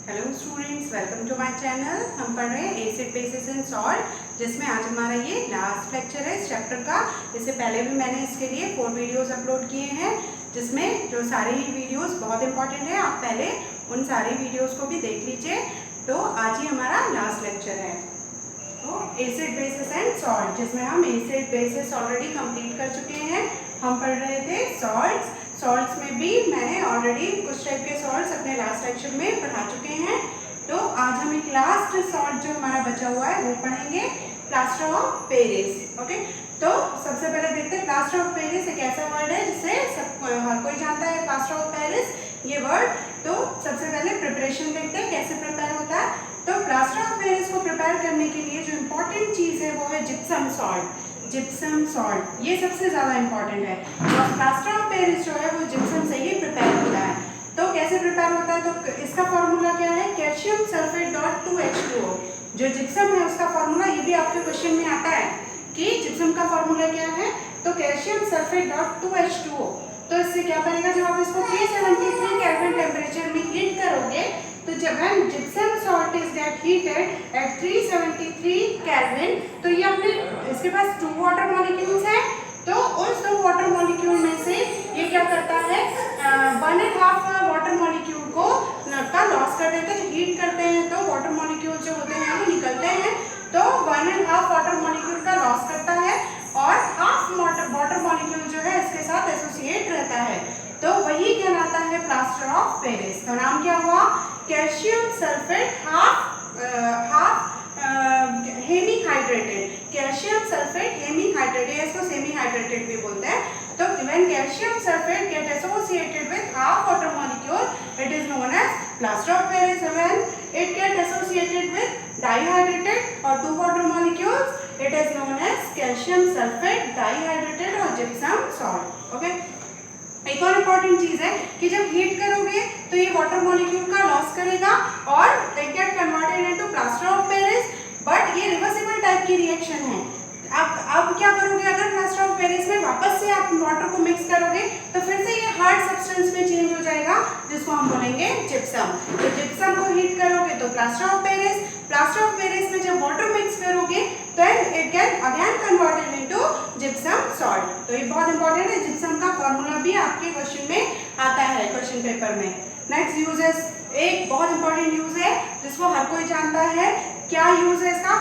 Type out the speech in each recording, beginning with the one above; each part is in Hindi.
Hello students, welcome to my channel. हम पढ़ रहे हैं एसिड बेसिस एंड सॉल्ट, जिसमें आज हमारा ये लास्ट लेक्चर है इस चैप्टर का। इससे पहले भी मैंने इसके लिए 4 वीडियोस अपलोड किए हैं, जिसमें जो सारे ही वीडियोस बहुत इंपॉर्टेंट है। आप पहले उन सारे वीडियोस को भी देख लीजिए। तो आज ही हमारा लास्ट लेक्चर है तो एसिड बेसिस एंड सॉल्ट, जिसमें हम एसिड बेसिस ऑलरेडी कंप्लीट कर चुके हैं। हम पढ़ रहे थे सॉल्ट्स में भी मैंने ऑलरेडी कुछ टाइप के सॉल्ट्स अपने लास्ट लेक्चर में पढ़ा चुके हैं। तो आज हम एक लास्ट सॉल्ट जो हमारा बचा हुआ है वो पढ़ेंगे, प्लास्टर ऑफ पेरिस। ओके, तो सबसे पहले देखते हैं प्लास्टर ऑफ पेरिस एक ऐसा वर्ड है जिसे हर कोई जानता है, प्लास्टर ऑफ पेरिस ये वर्ड। तो सबसे पहले प्रिपरेशन देखते हैं कैसे प्रिपेयर होता है। तो प्लास्टर ऑफ पेरिस को प्रिपेयर करने के लिए जो इम्पोर्टेंट चीज़ है वो है जिप्सम सॉल्ट। जिप्सम सॉल्ट ये सबसे ज़्यादा इम्पॉर्टेंट है। और प्लास्टर ऑफ पेरिस जो है वो जिप्सम से ही प्रिपेयर होता है। तो कैसे प्रिपेयर होता है, तो इसका फॉर्मूला क्या है, कैल्शियम सल्फेट डॉट 2H2O। जो जिप्सम है उसका फॉर्मूला, ये भी आपके क्वेश्चन में आता है कि जिप्सम का फॉर्मूला क्या है, तो कैल्शियम सल्फेट डॉट 2H2O। तो इससे क्या बनेगा, जब आप इसको 373 केल्विन टेम्परेचर में हीट करोगे, तो जब gypsum salt is get heated at 373 kelvin, तो ये अपने इसके पास 2 वाटर मॉलिक्यूल्स हैं। तो उस 2 वाटर मॉलिक्यूल में से ये क्या करता है, 1.5 वाटर मॉलिक्यूल को का लॉस कर देते हैं। हीट करते हैं तो वाटर मॉलिक्यूल जो होते हैं वो निकलते हैं, तो 1.5 वाटर मॉलिक्यूल का लॉस करता है और हाफ वाटर मॉलिक्यूल जो है इसके साथ एसोसिएट रहता है। तो वही कहलाता है प्लास्टर ऑफ पेरिस। तो नाम क्या हुआ, calcium sulphate half hemi hydrated, calcium sulphate hemi hydrated, इसको सेमी हाइड्रेटेड भी बोलते हैं। तो when calcium sulfate get associated with half water molecule, it is known as plaster of Paris. When it get associated with dihydrated or 2 water molecules, it is known as calcium sulfate dihydrated or gypsum salt. Okay. एक और इम्पॉर्टेंट चीज है कि जब हीट करोगे तो ये वाटर मॉलिक्यूल का लॉस करेगा और it get converted into plaster of Paris. But ये रिवर्सिबल टाइप की रिएक्शन है। अब क्या करोगे, अगर प्लास्टर ऑफ पेरिस में वापस से आप वाटर को मिक्स करोगे तो फिर से ये हार्ड सब्सटेंस में चेंज हो जाएगा, जिसको हम बोलेंगे जिप्सम। तो जिप्सम को हीट करोगे तो प्लास्टर ऑफ पेरिस में जब वाटर मिक्स करोगे तो it can again converted into gypsum salt. तो ये बहुत इंपॉर्टेंट है, जिप्सम का फॉर्मूला भी आपके क्वेश्चन में आता है, क्वेश्चन पेपर में। नेक्स्ट यूजेस, एक बहुत इंपॉर्टेंट यूज है जिसको हर कोई जानता है। क्या यूज है इसका,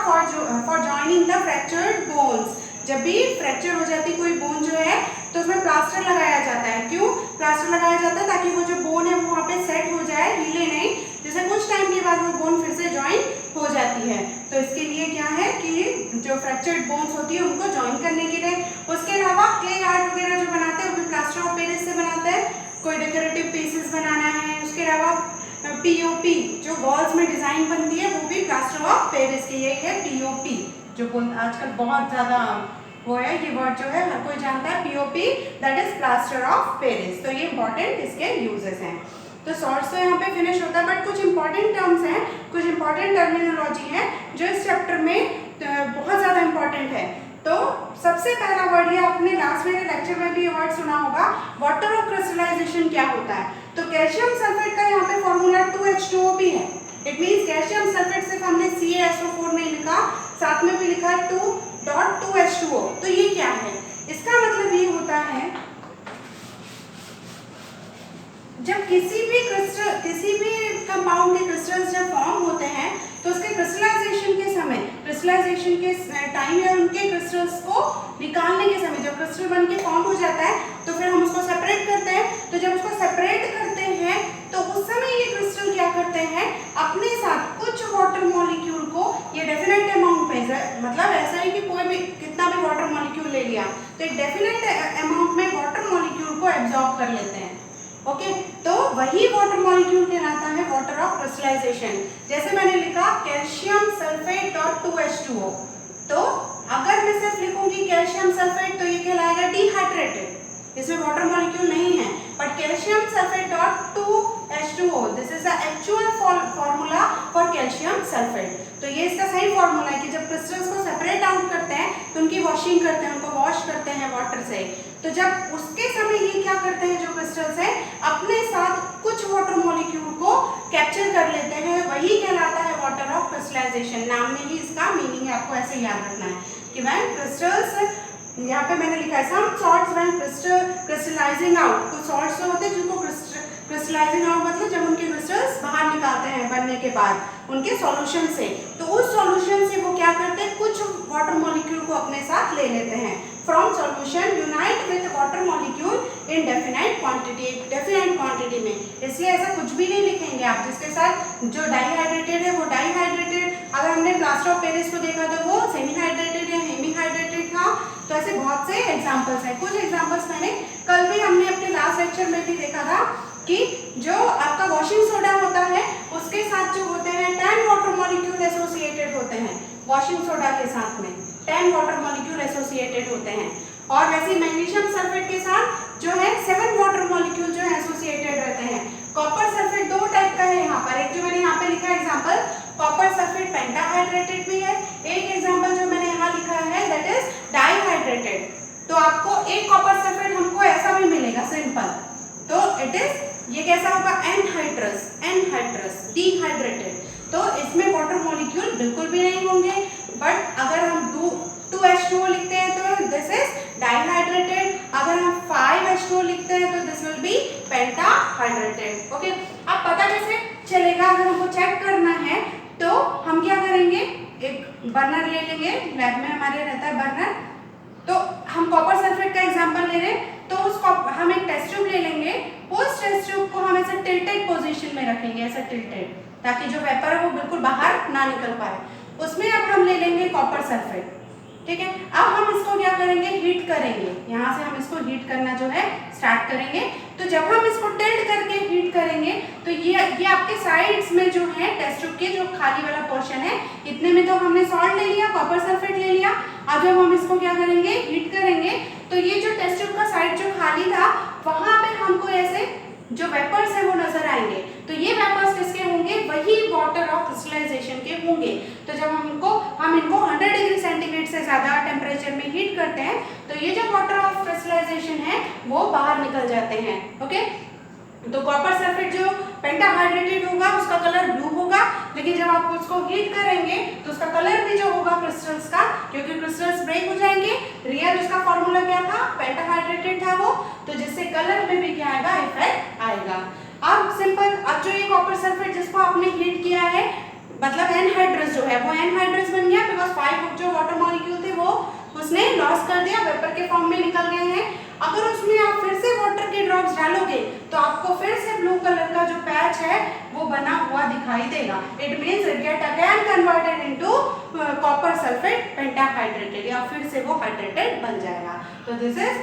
for joining the fractured bones. जब भी फ्रैक्चर हो जाती कोई बोन जो है तो उसमें प्लास्टर लगाया जाता है। क्यों प्लास्टर लगाया जाता है, ताकि वो जो बोन है वो वहाँ पे सेट हो जाए, हिले नहीं, जैसे कुछ टाइम के बाद वो बोन फिर से ज्वाइन हो जाती है। तो इसके लिए क्या है कि जो फ्रैक्चर्ड बोन्स होती है उनको ज्वाइन करने के लिए। उसके अलावा क्ले आर्ट वगैरह जो बनाते हैं वो भी प्लास्टर ऑफ पेरिस से बनाते हैं। कोई डेकोरेटिव पीसेस बनाना है, उसके अलावा पीओपी जो वॉल्स में डिजाइन बनती है वो भी प्लास्टर ऑफ पेरिस की, यही है पीओपी, जो आजकल बहुत ज्यादा वो है, ये वर्ड जो है हर कोई जानता है, POP, that is plaster of Paris. तो ये इंपॉर्टेंट इसके यूजेस हैं। तो सॉल्ट्स तो यहाँ पे फिनिश होता है, बट कुछ इंपॉर्टेंट टर्म्स हैं, कुछ इंपॉर्टेंट टर्मिनोलॉजी है जो इस चैप्टर में बहुत ज्यादा इंपॉर्टेंट है। तो सबसे पहला वर्ड, ये आपने लास्ट में लेक्चर में भी वर्ड सुना होगा, वाटर ऑफ क्रिस्टलाइजेशन क्या होता है। तो कैल्शियम सल्फेट का यहाँ पे फॉर्मूला 2H2O भी है। इट मींस कैल्शियम सल्फेट सिर्फ हमने CaSO4 नहीं लिखा, साथ में भी लिखा है 2.2H2O। तो ये क्या है, इसका मतलब ये होता है जब किसी भी कंपाउंड के क्रिस्टल्स जब फॉर्म होते हैं तो उसके क्रिस्टलाइजेशन के टाइम या उनके क्रिस्टल्स को निकालने के समय, जब क्रिस्टल बन के फॉर्म हो जाता है तो फिर हम उसको सेपरेट करते हैं। तो जब उसको सेपरेट करते हैं तो उस समय ये क्रिस्टल क्या करते हैं, अपने साथ कुछ वाटर मॉलिक्यूल को, ये डेफिनेट अमाउंट पे, मतलब ऐसा है कि कोई भी कितना भी वाटर मॉलिक्यूल ले लिया तो एक डेफिनेट अमाउंट में वाटर मॉलिक्यूल को एब्जॉर्ब कर लेते हैं। ओके, तो वही वाटर मॉलिक्यूल कहलाता है वाटर ऑफ क्रिस्टलाइजेशन। जैसे मैंने लिखा कैल्शियम सल्फेट डॉट 2H2O, तो अगर मैं सिर्फ लिखूंगी कैल्शियम सल्फेट तो ये कहलाएगा डिहाइड्रेटेड, इसमें वाटर मॉलिक्यूल नहीं है। But calcium sulphate dot 2H2O, this is the actual formula for calcium sulphate. तो ये इसका सही फॉर्मूला है कि जब क्रिस्टल्स को सेपरेट आउट करते हैं तो उनकी वॉशिंग करते हैं, उनको वॉश करते हैं वाटर से। तो जब उसके समय ये क्या करते हैं, जो क्रिस्टल्स है अपने साथ कुछ वाटर मॉलिक्यूल को कैप्चर कर लेते हैं वही कहलाता है वाटर ऑफ क्रिस्टलाइजेशन। नाम में ही इसका मीनिंग है, आपको ऐसे याद रखना है कि व्हेन क्रिस्टल्स, यहाँ पे मैंने लिखा है सम सॉल्ट्स व्हेन क्रिस्टलाइजिंग आउट। कुछ सॉल्ट्स होते हैं जिनको क्रिस्टलाइजिंग आउट मतलब जब उनके क्रिस्टल्स बाहर निकालते हैं बनने के बाद उनके सॉल्यूशन से, तो उस सॉल्यूशन से वो क्या करते हैं, कुछ वाटर मॉलिक्यूल को अपने साथ ले लेते हैं। From solution unite with water molecule in definite quantity में। इसलिए ऐसा कुछ भी नहीं लिखेंगे आप जिसके साथ जो डाईहाइड्रेटेड है वो डाईहाइड्रेटेड, अगर हमने प्लास्टर ऑफ पेरिस को देखा तो वो सेमी हाइड्रेटेड या हेमी हाइड्रेटेड था। तो ऐसे बहुत से एग्जांपल्स हैं। कुछ एग्जांपल्स मैंने कल भी हमने अपने लास्ट लेक्चर में भी देखा था कि जो आपका वॉशिंग सोडा होता है उसके साथ जो होते हैं 10 वाटर मॉलिक्यूल एसोसिएटेड होते हैं। वॉशिंग सोडा के साथ में 10 वाटर मॉलिक्यूल एसोसिएटेड होते हैं। और वैसे मैग्नीशियम सल्फेट के साथ जो है 7 वाटर मॉलिक्यूल जो है एसोसिएटेड रहते हैं। कॉपर सल्फेट दो टाइप का है यहाँ पर, एक जो मैंने यहाँ पे लिखा है एग्जांपल, कॉपर सल्फेट पेंटाहाइड्रेटेड भी है। एक एग्जांपल जो मैंने यहाँ लिखा है दैट इज डाईहाइड्रेटेड। तो आपको एक कॉपर सल्फेट हमको ऐसा भी मिलेगा सिंपल, तो इट इज ये कैसा होगा, एनहाइड्रस डिहाइड्रेटेड। तो इसमें वाटर मॉलिक्यूल बिल्कुल भी नहीं होंगे। बट अगर हम 2H2O लिखते हैं तो दिस इज डाईहाइड्रेटेड। अगर हम 5H2O लिखते हैं तो दिस विल बी पेंटाहाइड्रेटेड। ओके, अब पता कैसे चलेगा, अगर हमको चेक करना है तो हम क्या करेंगे, एक बर्नर ले लेंगे, लैब में हमारे रहता है बर्नर। तो हम कॉपर सल्फेट का एग्जांपल ले रहे हैं तो उसको हम एक टेस्ट ट्यूब ले लेंगे। उस टेस्ट ट्यूब को हम ऐसे टिल्टेड पोजीशन में रखेंगे, ऐसा टिल्टेड, ताकि जो वेपर है वो बिल्कुल बाहर ना निकल पाए। उसमें अब हम ले लेंगे कॉपर सल्फेट, ठीक है। अब हम इसको क्या करेंगे, हीट करेंगे। यहाँ से हम इसको हीट करना जो है स्टार्ट करेंगे। तो जब हम इसको टिल्ट करके हीट करेंगे तो ये आपके साइड्स में जो है टेस्ट ट्यूब के जो खाली वाला पोर्शन है, इतने में तो हमने सॉल्ट ले लिया, कॉपर सल्फेट ले लिया। अब जब हम इसको क्या करेंगे, हीट करेंगे, तो ये जो टेस्ट ट्यूब का साइड जो खाली था वहां पे हमको ऐसे जो वेपर्स है वो नजर आएंगे। तो ये वेपर्स किसके होंगे, वही वाटर ऑफ क्रिस्टलाइजेशन के होंगे। तो जब हम इनको 100 डिग्री सेंटीग्रेड से ज्यादा टेम्परेचर में हीट करते हैं तो ये जो वाटर ऑफ क्रिस्टलाइजेशन है वो बाहर निकल जाते हैं। ओके, तो कॉपर सल्फेट जो पेंटाहाइड्रेटेड होगा उसका कलर ब्लू होगा, लेकिन जब आप उसको हीट करेंगे तो उसका कलर भी जो होगा क्रिस्टल्स का, क्योंकि क्रिस्टल्स ब्रेक हो जाएंगे। रियल उसका फॉर्मूला क्या था, पेंटाहाइड्रेटेड था वो, तो जिससे कलर में भी क्या आएगा, इफेक्ट आएगा। अब सिंपल, अब जो ये कॉपर सल्फेट जिसको आपने हीट किया है, मतलब एनहाइड्रस जो है वो एनहाइड्रस बन गया, बिकॉज 5 जो वाटर मॉलिक्यूल थे वो उसने लॉस कर दिया, वेपर के फॉर्म में निकल गए हैं। अगर उसमें आप फिर से वाटर के ड्रॉप्स डालोगे तो आपको फिर से ब्लू कलर का जो पैच है वो बना हुआ दिखाई देगा। It means it get again converted into copper sulphate pentahydrated, या फिर से वो हाइड्रेटेड बन जाएगा। तो this is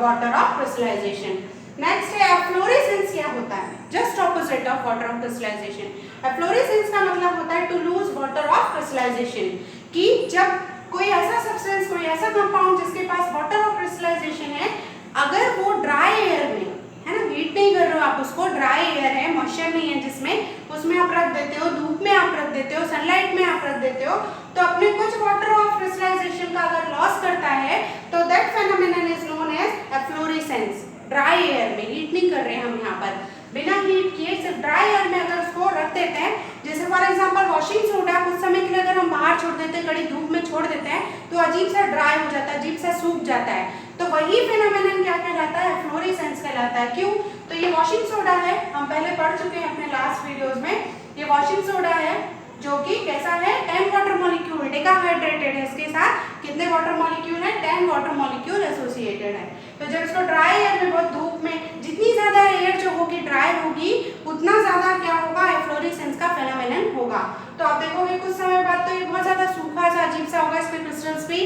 water of crystallisation. Next है एफ्लोरेसेंस। क्या होता है, just opposite of water of crystallisation. Efflorescence का मतलब होता है to lose water of crystallisation, कि जब कोई ऐसा सब्सटेंस, कोई ऐसा कंपाउंड जिसके पास वाटर ऑफ क्रिस्टलाइजेशन है, अगर वो ड्राई एयर में है ना, हीट नहीं कर रहे हो आप उसको, ड्राई एयर है, मॉइस्चर नहीं है जिसमें, उसमें आप रख देते हो, धूप में आप रख देते हो, सनलाइट में आप रख देते हो, तो अपने कुछ वाटर ऑफ क्रिस्टलाइजेशन का अगर लॉस करता है तो that phenomenon is known as efflorescence. Dry air में, हीट नहीं कर रहे हैं हम यहाँ पर, बिना हीट किए सिर्फ ड्राई एयर में अगर उसको रख देते हैं, जैसे फॉर एग्जांपल वॉशिंग सोडा कुछ समय के लिए अगर हम बाहर छोड़ देते हैं, कड़ी धूप में छोड़ देते हैं, तो अजीब सा ड्राई हो जाता है, अजीब सा सूख जाता है। तो वही फेनोमेनन क्या कहलाता है, एफ्लोरेसेंस कहलाता है। क्यों, तो ये वॉशिंग सोडा है, हम पहले पढ़ चुके हैं अपने लास्ट वीडियोस में। ये वॉशिंग सोडा है जो कि कैसा है, 10 वाटर मॉलिक्यूल डेकाहाइड्रेटेड है, इसके साथ कितने वाटर मॉलिक्यूल है, 10 वाटर मॉलिक्यूल एसोसिएटेड है। तो जब इसको ड्राई एयर में, बहुत धूप में, जितनी ज्यादा एयर जो होगी ड्राई होगी, उतना ज्यादा क्या होगा, एफ्लोरेसेंस का फेनोमेनन होगा। तो आप देखोगे कुछ समय बाद तो ये बहुत ज्यादा सूखा सा अजीब सा होगा, इसके क्रिस्टल्स भी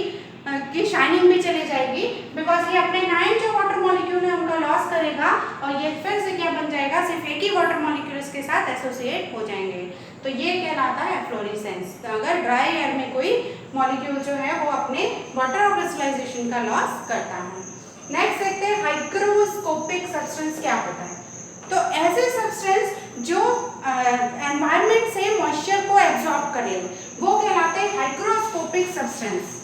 की शाइनिंग भी चली जाएगी, बिकॉज ये अपने 9 जो वाटर मॉलिक्यूल है उनका लॉस करेगा, और ये फिर से क्या बन जाएगा, सिर्फ एक ही वाटर मॉलिक्यूल इसके साथ एसोसिएट हो जाएंगे। तो ये कहलाता है एफ्लोरेसेंस। तो अगर ड्राई एयर में कोई मॉलिक्यूल जो है वो अपने वाटर ऑफ क्रिस्टलाइजेशन का लॉस करता है। नेक्स्ट देखते हैं हाइग्रोस्कोपिक सब्सटेंस क्या होता है। तो ऐसे सब्सटेंस जो एनवायरनमेंट से मॉइस्चर को एब्जॉर्ब करे वो कहलाते हैं हाइग्रोस्कोपिक सब्सटेंस,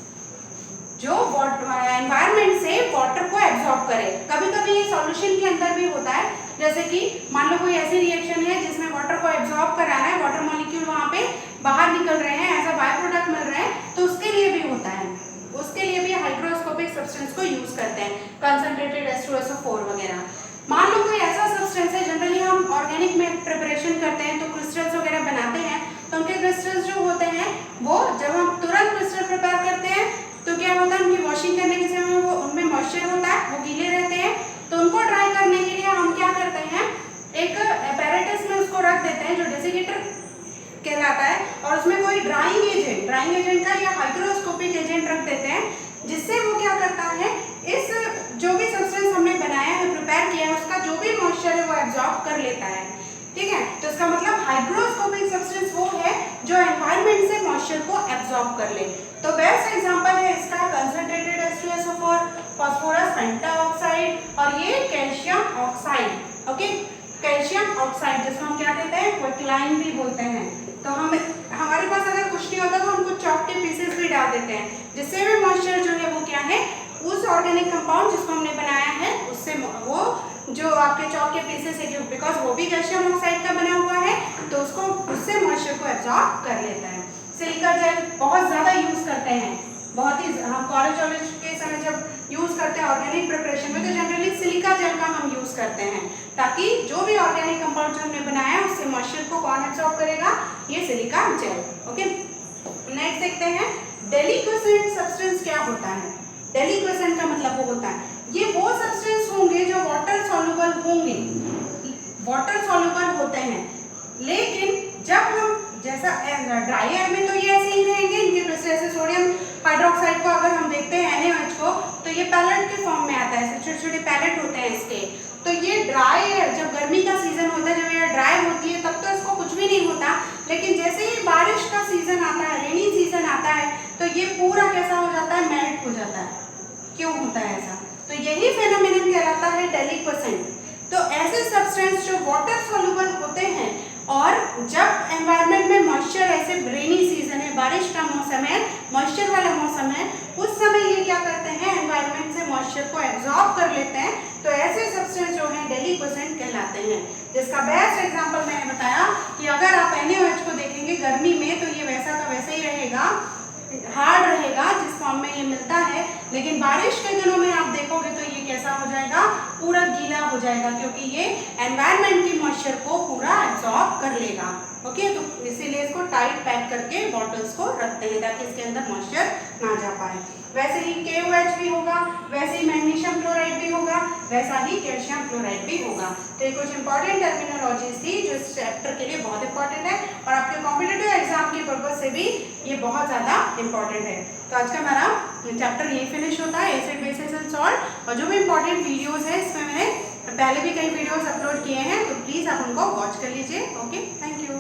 जो एनवायरनमेंट से वाटर को एब्जॉर्ब करे। कभी कभी ये सॉल्यूशन के अंदर भी होता है, जैसे कि मान लो कोई ऐसी रिएक्शन है जिसमें वाटर को एब्जॉर्ब कराना है, वाटर मॉलिक्यूल वहां सब्सटेंस को यूज करते हैं, कंसंट्रेटेड H2SO4 वगैरह। मान लो कोई ऐसा सब्सटेंस है, जनरली हम ऑर्गेनिक में प्रिपरेशन करते हैं तो क्रिस्टल्स वगैरह बनाते हैं, तो उनके क्रिस्टल्स जो होते हैं वो जब हम तुरंत क्रिस्टल प्रिपेयर करते हैं तो क्या होता है, उनकी वॉशिंग करने के समय वो उनमें मॉइस्चर होता है, वो गीले रहते हैं, तो उनको ड्राई करने के लिए हम क्या करते हैं, एक apparatus में उसको रख देते हैं जो डेसिकेटर कहलाता है, और उसमें कोई ड्राइंग एजेंट का या हाइग्रोस्कोपिक एजेंट रख देते हैं, जिससे वो क्या करता है, इस जो भी सब्सटेंस हमने बनाया है, प्रिपेयर किया है, उसका जो भी मॉइस्चर है वो एब्जॉर्ब कर लेता है। ठीक है, तो इसका मतलब हाइग्रोस्कोपिक सब्सटेंस वो है जो एनवायरनमेंट से मॉइस्चर को एब्जॉर्ब कर ले। तो बेस्ट एग्जांपल है इसका कंसंट्रेटेड H2SO4, फास्फोरस पेंटाऑक्साइड और ये calcium oxide. Okay, calcium oxide जिसको हम क्या कहते हैं, क्विकलाइन भी बोलते हैं। तो हम हमारे पास अगर कुछ नहीं होता तो हम कुछ चॉक के पीसेस भी डाल देते हैं, जिससे भी मॉइस्चर जो है वो क्या है, उस ऑर्गेनिक कंपाउंड जिसको हमने बनाया है उससे वो जो आपके चॉक के पीसेस है, बिकॉज वो भी कैल्शियम ऑक्साइड का बना हुआ है, तो उसको उससे मॉइस्चर को एब्जॉर्ब कर लेता है। सिलिका जेल बहुत ज़्यादा यूज़ करते हैं, बहुत ही हम कॉलेज के समय जब यूज़ करते हैं ऑर्गेनिक प्रिपरेशन में, तो जनरली सिलिका जेल का हम यूज़ करते हैं, ताकि जो भी ऑर्गेनिक कंपाउंड जो हमने बनाया है उससे मॉइस्चर को कौन एब्जॉर्ब करेगा, ये सिलिका जेल। ओके, नेक्स्ट देखते हैं डेलिक्वेसेंट सब्सटेंस क्या होता है। डेलिक्वेसेंट का मतलब वो होता है, ये वो सब्सटेंस होंगे जो वाटर सॉल्युबल होंगे, वाटर सॉल्युबल होते हैं, लेकिन जब हम जैसा ड्राई एयर में तो ये ऐसे ही रहेंगे, इनके जैसे सोडियम हाइड्रोक्साइड को अगर हम देखते हैं NaOH को, तो ये पैलेट के फॉर्म में आता है, ऐसे छोटे छोटे पैलेट होते हैं इसके। तो ये ड्राई एयर जब गर्मी का सीजन होता है, जब ये ड्राई होती है तब तो इसको कुछ भी नहीं होता, लेकिन जैसे ही बारिश का सीजन आता है, रेनी सीजन आता है, तो ये पूरा कैसा हो जाता है, मेल्ट हो जाता है। क्यों होता है ऐसा, तो यही फेनोमेनन कहलाता है डेलिक्वेसेंट। तो ऐसे सब्सटेंस जो वाटर सॉल्युबल होते हैं, और जब एनवायरनमेंट में मॉइस्चर, ऐसे रेनी सीजन है, बारिश का मौसम है, मॉइस्चर वाला मौसम है, उस समय ये क्या करते हैं, एनवायरनमेंट से मॉइस्चर को एब्जॉर्ब कर लेते हैं, तो ऐसे सब्सटेंस जो हैं डेलिक्वेसेंट कहलाते हैं। जिसका बेस्ट एग्जांपल मैंने बताया कि अगर आप NaOH को देखेंगे गर्मी में, तो ये वैसा का वैसा ही रहेगा, हार्ड रहेगा जिस फॉर्म में ये मिलता है, लेकिन बारिश के दिनों में आप देखोगे तो ये कैसा हो जाएगा, पूरा गीला हो जाएगा, क्योंकि ये एनवायरनमेंट की मॉइस्चर को पूरा एब्जॉर्ब कर लेगा। ओके, तो इसीलिए इसको टाइट पैक करके बॉटल्स को रखते हैं ताकि इसके अंदर मॉइस्चर ना जा पाए। वैसे ही KOH भी होगा, वैसे ही मैग्नीशियम क्लोराइड भी होगा, वैसा ही कैल्शियम क्लोराइड भी होगा। तो ये कुछ इंपॉर्टेंट टर्मिनोलॉजीज थी जो इस चैप्टर के लिए बहुत इंपॉर्टेंट है, और आपके कॉम्पिटिटिव एग्जाम के पर्पज से भी ये बहुत ज़्यादा इंपॉर्टेंट है। तो आज का हमारा चैप्टर यही फिनिश होता है, एसिड बेसिस एंड सॉल्ट। और जो भी इंपॉर्टेंट वीडियोज़ है इसमें मैंने पहले भी कई वीडियोज़ अपलोड किए हैं, तो प्लीज़ आप उनको वॉच कर लीजिए। Okay, thank you.